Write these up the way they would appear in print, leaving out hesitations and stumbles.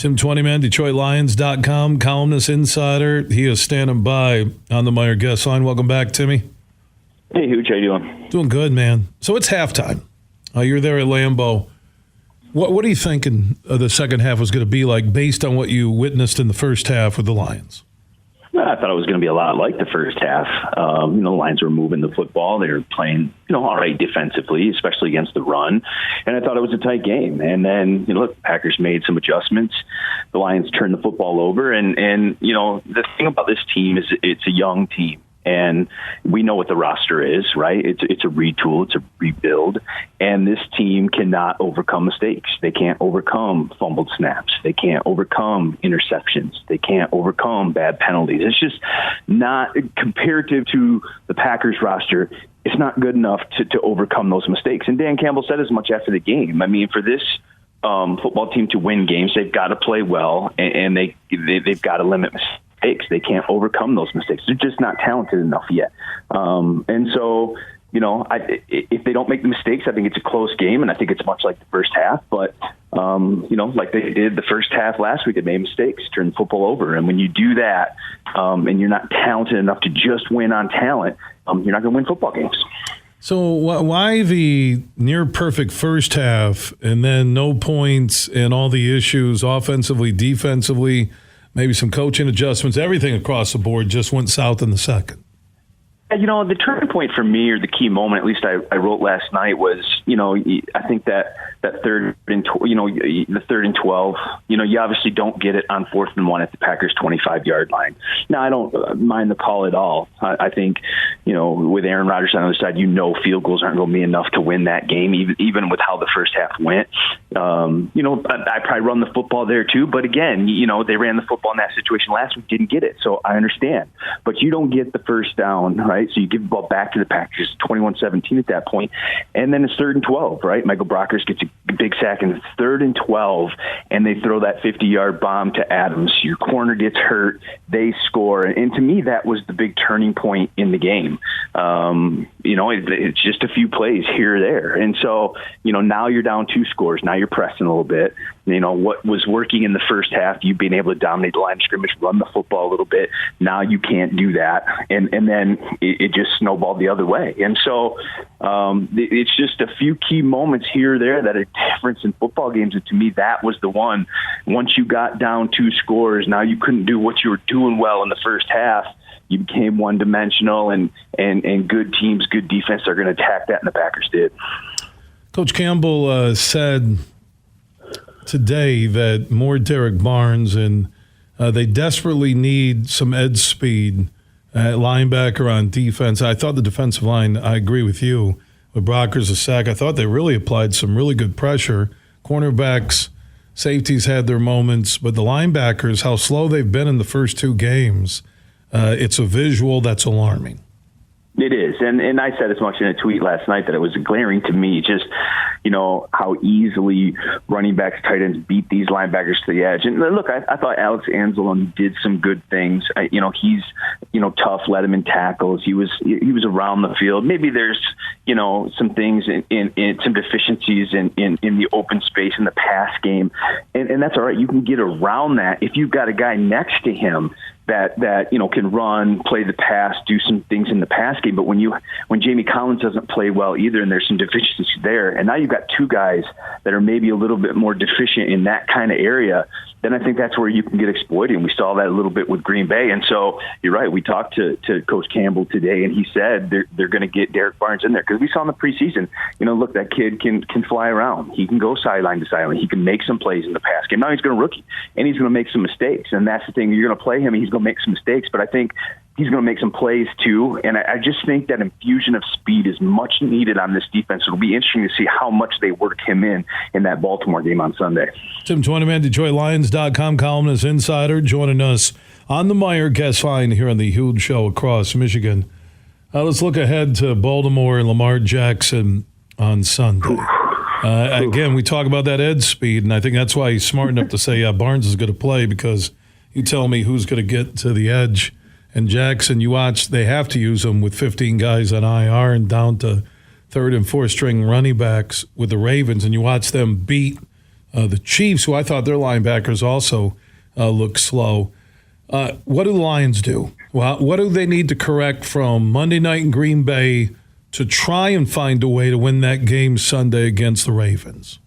Tim Twentyman, DetroitLions.com, columnist, insider. He is standing by on the Meyer guest line. Welcome back, Timmy. Hey, Hooch, how you doing? Doing good, man. So it's halftime. You're there at Lambeau. What are you thinking the second half was going to be like based on what you witnessed in the first half with the Lions? I thought it was going to be a lot like the first half. The Lions were moving the football. They were playing, all right defensively, especially against the run. And I thought it was a tight game. And then, look, Packers made some adjustments. The Lions turned the football over. And the thing about this team is it's a young team. And we know what the roster is, right? It's a retool, it's a rebuild, and this team cannot overcome mistakes. They can't overcome fumbled snaps. They can't overcome interceptions. They can't overcome bad penalties. It's just not comparative to the Packers roster. It's not good enough to overcome those mistakes. And Dan Campbell said as much after the game. I mean, for this football team to win games, they've got to play well, and they've got to limit mistakes. They can't overcome those mistakes. They're just not talented enough yet. And so, if they don't make the mistakes, I think it's a close game, and I think it's much like the first half. But, like they did the first half last week, they made mistakes, turned the football over. And when you do that and you're not talented enough to just win on talent, you're not going to win football games. So why the near-perfect first half and then no points and all the issues offensively, defensively, maybe some coaching adjustments, everything across the board just went south in the second? The turning point for me, or the key moment, at least I wrote last night, was, I think that third and, the 3rd and 12, you obviously don't get it on 4th and 1 at the Packers 25-yard line. Now, I don't mind the call at all. I think, with Aaron Rodgers on the other side, field goals aren't going to be enough to win that game, even with how the first half went. I probably run the football there too, but again, they ran the football in that situation last week, didn't get it, so I understand. But you don't get the first down, right? So you give the ball back to the Packers, 21-17 at that point, and then it's 3rd and 12, right? Michael Brockers gets a big sack, and it's 3rd and 12, and they throw that 50-yard bomb to Adams. Your corner gets hurt, they score, and to me, that was the big turning point in the game. It's just a few plays here or there, and so now you're down 2 scores. Now you're pressing a little bit. What was working in the first half, you being able to dominate the line of scrimmage, run the football a little bit. Now you can't do that, and then it just snowballed the other way. And so it's just a few key moments here or there that are difference in football games. And to me, that was the one. Once you got down 2 scores, now you couldn't do what you were doing well in the first half. You became one-dimensional, and good teams, good defense are going to attack that, and the Packers did. Coach Campbell said today that more Derek Barnes, and they desperately need some edge speed at linebacker on defense. I thought the defensive line, I agree with you, with Brockers a sack. I thought they really applied some really good pressure. Cornerbacks, safeties had their moments, but the linebackers, how slow they've been in the first 2 games, it's a visual that's alarming. It is, and I said as much in a tweet last night that it was glaring to me just, how easily running backs, tight ends beat these linebackers to the edge. And look, I thought Alex Anzalone did some good things. He's, tough, let him in tackles. He was around the field. Maybe there's, some things in some deficiencies in the open space in the pass game. And that's all right. You can get around that if you've got a guy next to him that can run, play the pass, do some things in the pass game. But when Jamie Collins doesn't play well either, and there's some deficiencies there, and now you've got 2 guys that are maybe a little bit more deficient in that kind of area, then I think that's where you can get exploited. And we saw that a little bit with Green Bay. And so you're right. We talked to Coach Campbell today, and he said they're going to get Derek Barnes in there because we saw in the preseason, look, that kid can fly around. He can go sideline to sideline. He can make some plays in the pass game. Now he's going to rookie, and he's going to make some mistakes. And that's the thing. You're going to play him, and he's going to make some mistakes. But I think he's going to make some plays too. And I just think that infusion of speed is much needed on this defense. It'll be interesting to see how much they work him in that Baltimore game on Sunday. Tim Twentyman, DetroitLions.com, columnist, insider, joining us on the Meyer guest line here on the Huge Show across Michigan. Let's look ahead to Baltimore and Lamar Jackson on Sunday. Again, we talk about that edge speed, and I think that's why he's smart enough to say, yeah, Barnes is going to play, because you tell me who's going to get to the edge. And Jackson, you watch, they have to use him with 15 guys on IR and down to 3rd and 4th string running backs with the Ravens, and you watch them beat the Chiefs, who I thought their linebackers also looked slow. What do the Lions do? Well, what do they need to correct from Monday night in Green Bay to try and find a way to win that game Sunday against the Ravens?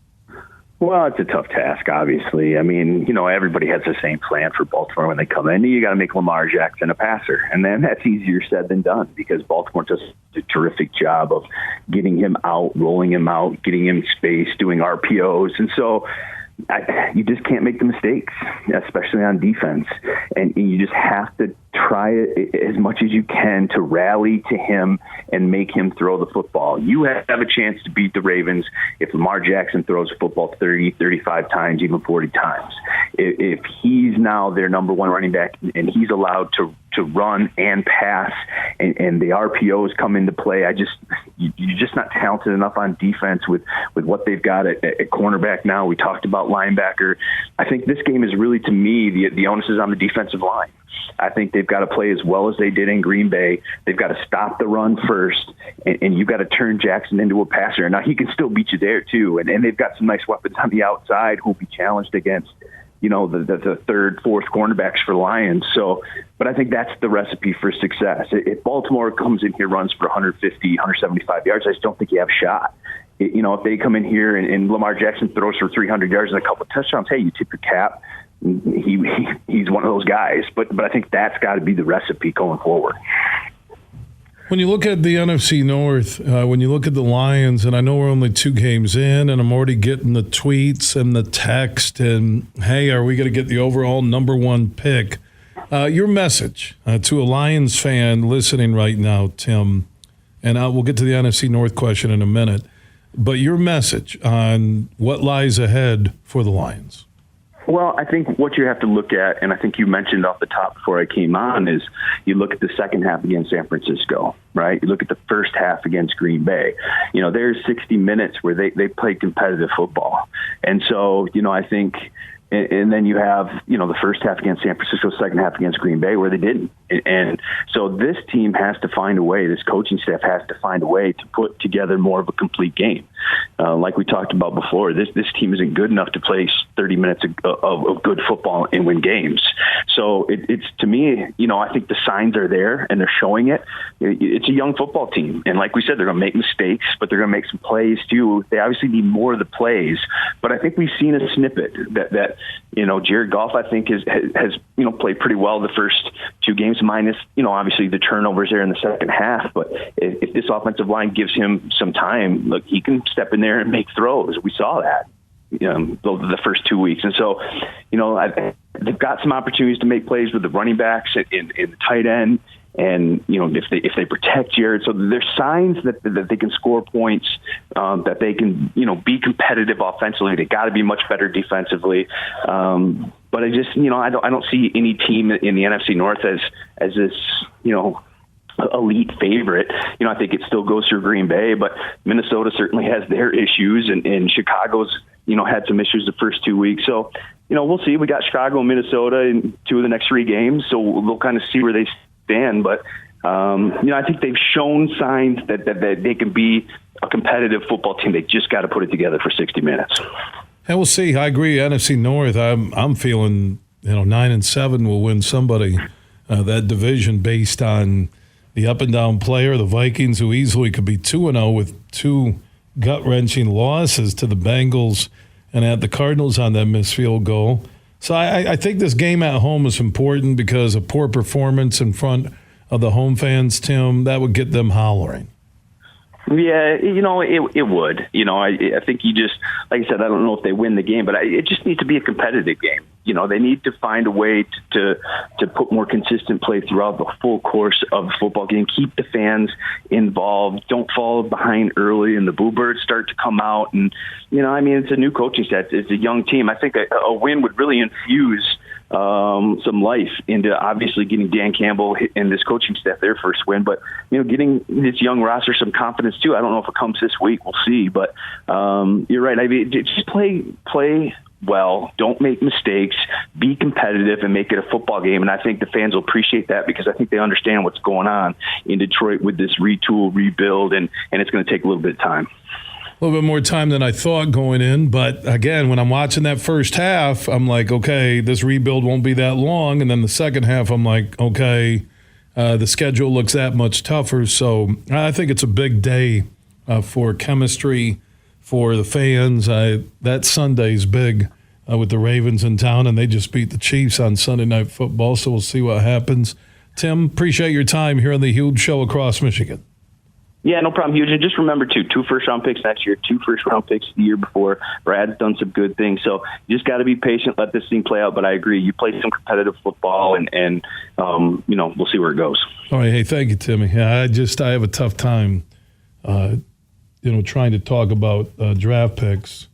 Well, it's a tough task, obviously. I mean, everybody has the same plan for Baltimore when they come in. You got to make Lamar Jackson a passer. And then that's easier said than done because Baltimore does a terrific job of getting him out, rolling him out, getting him space, doing RPOs. And so you just can't make the mistakes, especially on defense. And you just have to try it as much as you can to rally to him and make him throw the football. You have a chance to beat the Ravens if Lamar Jackson throws the football 30, 35 times, even 40 times. If he's now their number one running back and he's allowed to run and pass and the RPOs come into play, you're just not talented enough on defense with what they've got at cornerback now. We talked about linebacker. I think this game is really, to me, the onus is on the defensive line. I think they've got to play as well as they did in Green Bay. They've got to stop the run first, and you've got to turn Jackson into a passer. Now, he can still beat you there, too, and they've got some nice weapons on the outside who will be challenged against the third, fourth cornerbacks for the Lions. So, but I think that's the recipe for success. If Baltimore comes in here, runs for 150, 175 yards, I just don't think you have a shot. If they come in here and Lamar Jackson throws for 300 yards and a couple of touchdowns, hey, you tip your cap. He's one of those guys. But I think that's got to be the recipe going forward. When you look at the NFC North, when you look at the Lions, and I know we're only 2 games in, and I'm already getting the tweets and the text, and, hey, are we going to get the overall number 1 pick? Your message to a Lions fan listening right now, Tim, and we'll get to the NFC North question in a minute, but your message on what lies ahead for the Lions. Well, I think what you have to look at, and I think you mentioned off the top before I came on, is you look at the second half against San Francisco, right? You look at the first half against Green Bay. There's 60 minutes where they played competitive football. And so, I think, and then you have, the first half against San Francisco, second half against Green Bay where they didn't. And so this team has to find a way, this coaching staff has to find a way to put together more of a complete game. Like we talked about before, this team isn't good enough to play 30 minutes of good football and win games. So it's to me, I think the signs are there and they're showing it. It's a young football team. And like we said, they're going to make mistakes, but they're going to make some plays too. They obviously need more of the plays. But I think we've seen a snippet that Jared Goff, I think, has played pretty well the first 2 games, minus, obviously the turnovers there in the second half. But if this offensive line gives him some time, look, he can step in there and make throws. We saw that the first 2 weeks. And so, they've got some opportunities to make plays with the running backs in the tight end. And, if they protect Jared, so there's signs that they can score points, that they can, be competitive offensively. They got to be much better defensively. But I just, I don't see any team in the NFC North as this, elite favorite. I think it still goes through Green Bay, but Minnesota certainly has their issues, and Chicago's, had some issues the first 2 weeks. So, we'll see. We got Chicago and Minnesota in 2 of the next 3 games, so we'll kind of see where they stand. But, I think they've shown signs that they can be a competitive football team. They just got to put it together for 60 minutes. And we'll see. I agree. NFC North, I'm feeling, 9-7 will win somebody that division based on the up and down player, the Vikings, who easily could be 2-0 with 2 gut-wrenching losses to the Bengals and at the Cardinals on that missed field goal. So I think this game at home is important because a poor performance in front of the home fans, Tim, that would get them hollering. Yeah, it would. I think you just, like I said, I don't know if they win the game, but it just needs to be a competitive game. They need to find a way to put more consistent play throughout the full course of the football game. Keep the fans involved. Don't fall behind early, and the Boo Birds start to come out. And it's a new coaching staff. It's a young team. I think a win would really infuse some life into obviously getting Dan Campbell and this coaching staff their first win, but getting this young roster some confidence too. I don't know if it comes this week. We'll see, but you're right. I mean, just play well. Don't make mistakes. Be competitive and make it a football game. And I think the fans will appreciate that because I think they understand what's going on in Detroit with this retool, rebuild, and it's going to take a little bit of time. little bit more time than I thought going in. But again, when I'm watching that first half, I'm like, okay, this rebuild won't be that long. And then the second half, I'm like, okay, the schedule looks that much tougher. So I think it's a big day for chemistry, for the fans. That Sunday's big with the Ravens in town, and they just beat the Chiefs on Sunday Night Football. So we'll see what happens. Tim, appreciate your time here on the Huge Show across Michigan. Yeah, no problem, Huge. And just remember, too, 2 first-round picks next year, 2 first-round picks the year before. Brad's done some good things. So you just got to be patient, let this thing play out. But I agree, you play some competitive football, and we'll see where it goes. All right, hey, thank you, Timmy. Yeah, I have a tough time, trying to talk about draft picks